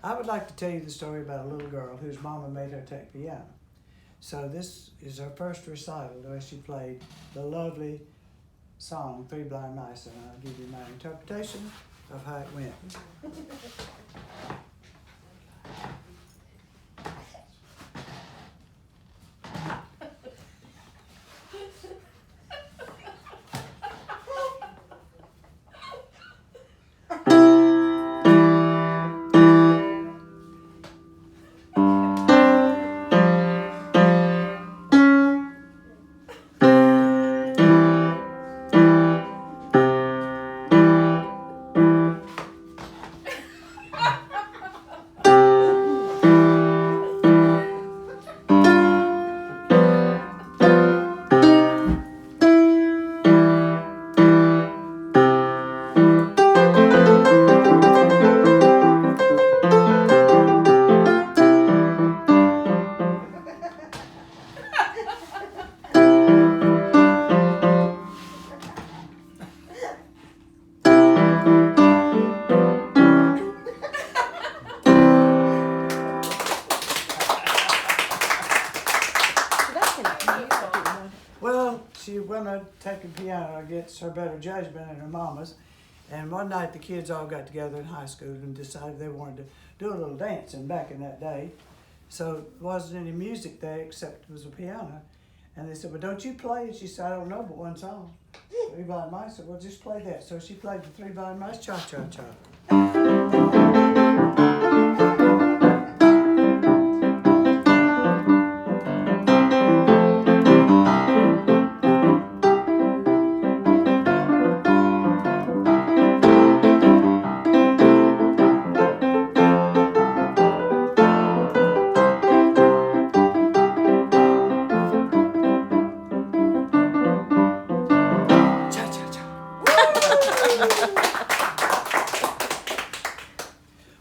I would like to tell you the story about a little girl whose mama made her take piano. So this is her first recital where she played the lovely song, Three Blind Mice, and I'll give you my interpretation of how it went. Well, she went to take a piano against her better judgment and her mama's. And one night the kids all got together in high school and decided they wanted to do a little dancing back in that day. So there wasn't any music there except it was a piano. And they said, well, don't you play? And she said, I don't know but one song. Three Blind Mice said, well, just play that. So she played the Three Blind Mice cha-cha-cha.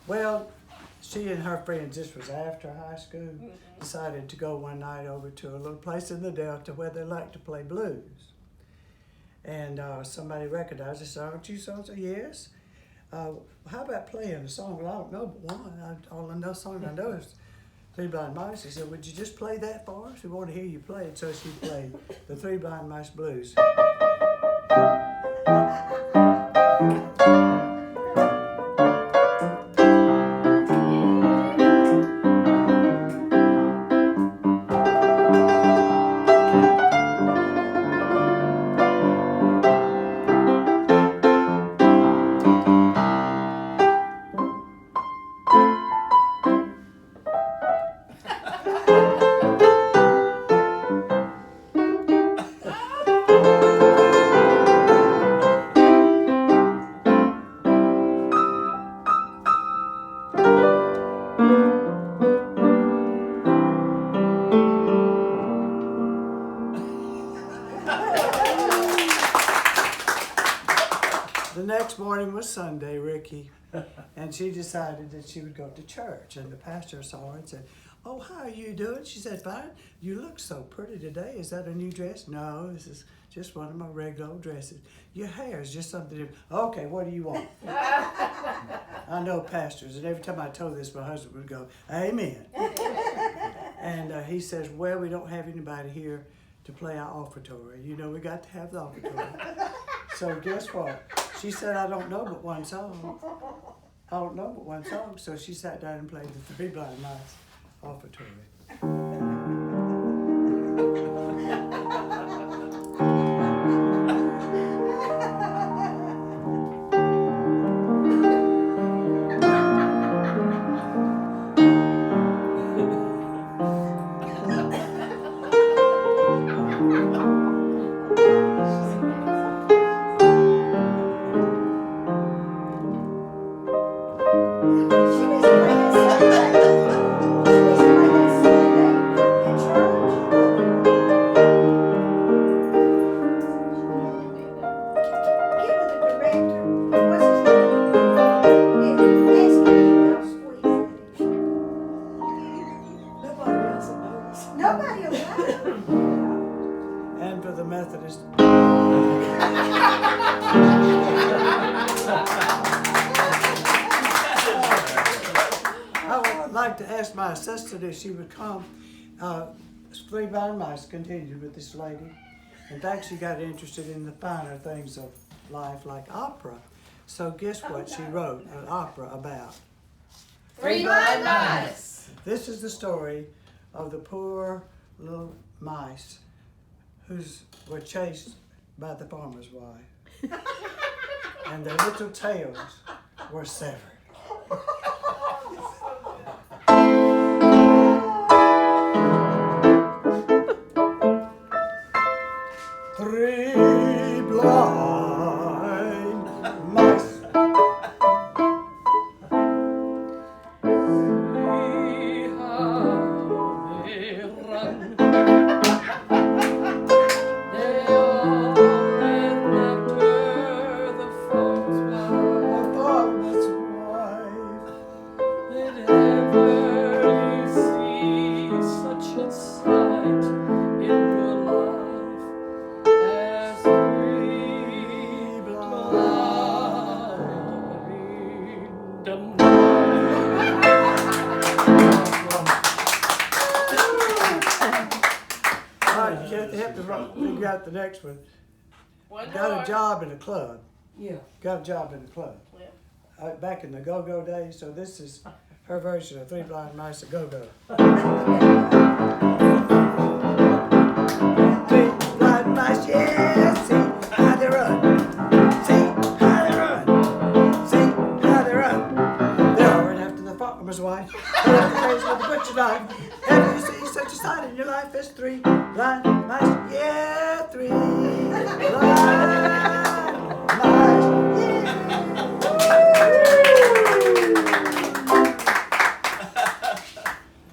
Well, she and her friends, this was after high school, decided to go one night over to a little place in the Delta where they like to play blues. And somebody recognized us, aren't you so-and-so? Yes. How about playing a song? Well, I don't know but one. All I know song I know is Three Blind Mice. He said, would you just play that for us? We want to hear you play it. So she played the Three Blind Mice Blues. The next morning was Sunday, Ricky, and she decided that she would go to church. And the pastor saw her and said, oh, how are you doing? She said, fine. You look so pretty today. Is that a new dress? No, this is just one of my regular old dresses. Your hair is just something different. Okay, what do you want? I know pastors, and every time I told this, my husband would go, amen. And he says, well, we don't have anybody here to play our offertory. You know, we got to have the offertory. So guess what? She said, I don't know but one song. I don't know but one song. So she sat down and played the Three Blind Mice offertory. Nobody allowed. And for the Methodist. I'd like to ask my assistant if she would come. Three Blind Mice continued with this lady. In fact, she got interested in the finer things of life like opera. So guess what she wrote an opera about? Three Blind Mice. This is the story of the poor little mice who were chased by the farmer's wife. And their little tails were severed. Three blind mice. See how they run. They all ran after the farmer's wife. Did ever you see such a sight in your life as three blind All right, you have to figure out the next one. Got a job in a club. Yeah. Got a job in a club. Back in the go-go days, so this is her version of Three Blind Mice, a go-go. Three blind mice, yeah, see how they run. See how they run. See how they run. They're all right after the farmer's wife. They're after the face with the butcher knife. Have you seen such a sight in your life as three blind mice? Yeah, three blind mice, yeah.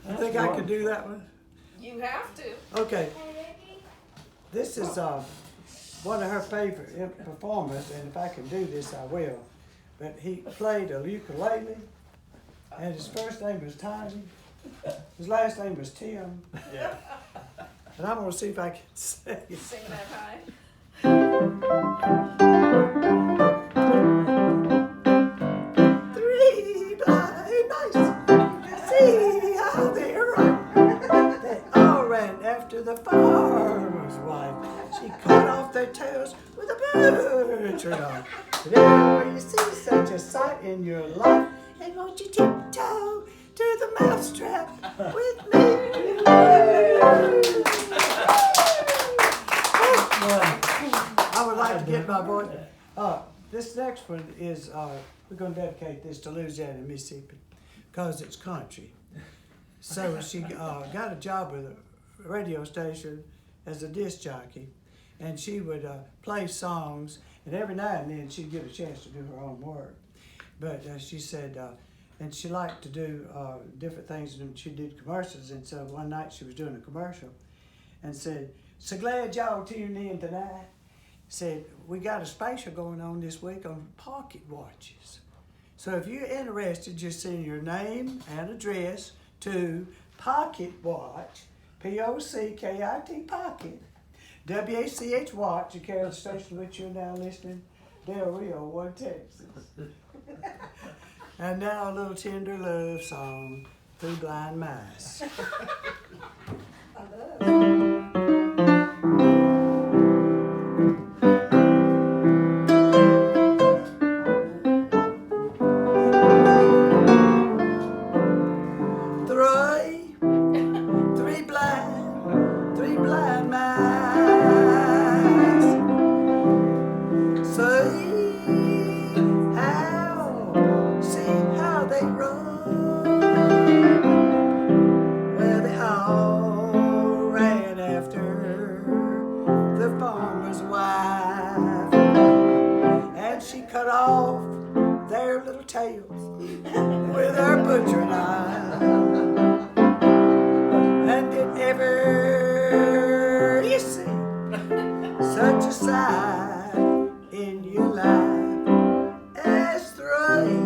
I think I can do that one. You have to. Okay. This is one of her favorite performers, and if I can do this, I will. But he played a ukulele, and his first name was Tiny. His last name was Tim. Yeah. And I'm going to see if I can say it. Sing that high. Three blind mice, see how they run. They all ran after the farmer's wife. She cut off their tails with a butcher knife. But everywhere you see such a sight in your life, and won't you tiptoe to the mousetrap with me? I would like to get my voice. This next one is, we're going to dedicate this to Louisiana, Mississippi, because it's country. So she got a job with a radio station as a disc jockey, and she would play songs, and every now and then she'd get a chance to do her own work. But she said, and she liked to do different things, and she did commercials, and so one night she was doing a commercial and said, "So glad y'all tuned in tonight." Said, "We got a special going on this week on pocket watches. So if you're interested, just send your name and address to Pocket Watch, P-O-C-K-I-T, Pocket, W-A-C-H Watch, the Carolyn station which you're now listening, Del Rio, 1 Texas." And now a little tender love song, Three Blind Mice. I love. Three blind mice. See how they run. Well, they all ran after the farmer's wife, and she cut off their little tails with her butcher knife. And did ever you see such a sight in your life as three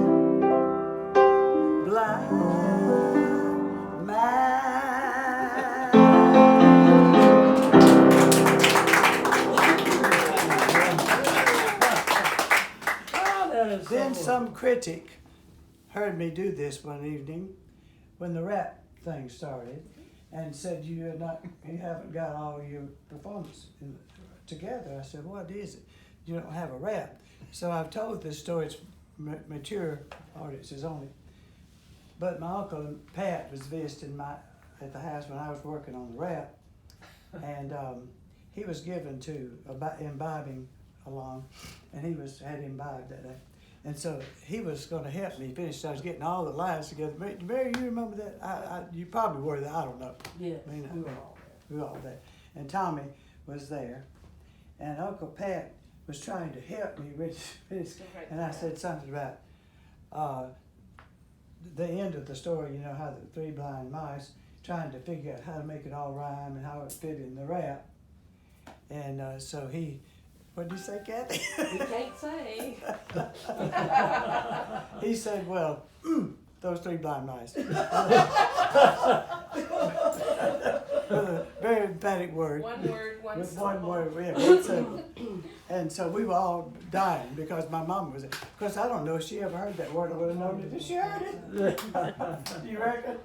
blind mice? Then some critic heard me do this one evening when the rap thing started, and said you haven't got all your performance together. I said, what is it? You don't have a rap. So I've told this story. It's mature audiences only. But my uncle Pat was visiting at the house when I was working on the rap, and he was given to imbibing along, and he had imbibed that day. And so he was going to help me finish. I was getting all the lines together. Mary, you remember that? You probably were there. I don't know. Yeah, I mean, we were all there. we were all there. And Tommy was there. And Uncle Pat was trying to help me finish. And I said something about the end of the story, you know, how the three blind mice trying to figure out how to make it all rhyme and how it fit in the rap. And so what did you say, Kathy? You can't say. He said, well, those three blind mice. With a very emphatic word. One word, one With syllable. one word, yeah, one syllable. And so we were all dying because my mom was there. Of course, I don't know if she ever heard that word. I would have known it if she heard it. You reckon?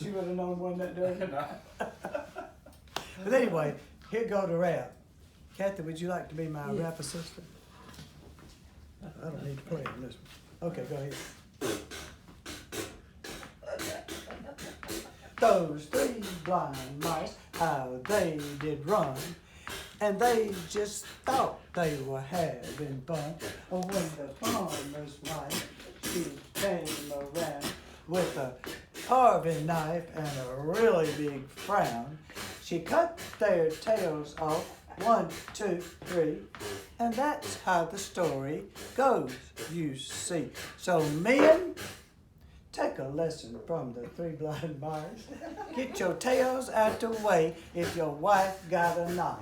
She would have known one that day. But anyway, here go to rap. Kathy, would you like to be my rap assistant? I don't need to play on this one. Okay, go ahead. Those three blind mice, how they did run, and they just thought they were having fun. When the farmer's wife, she came around with a carving knife and a really big frown. She cut their tails off, 1, 2, 3, and that's how the story goes, you see. So men, take a lesson from the three blind mice. Get your tails out the way if your wife got a knife.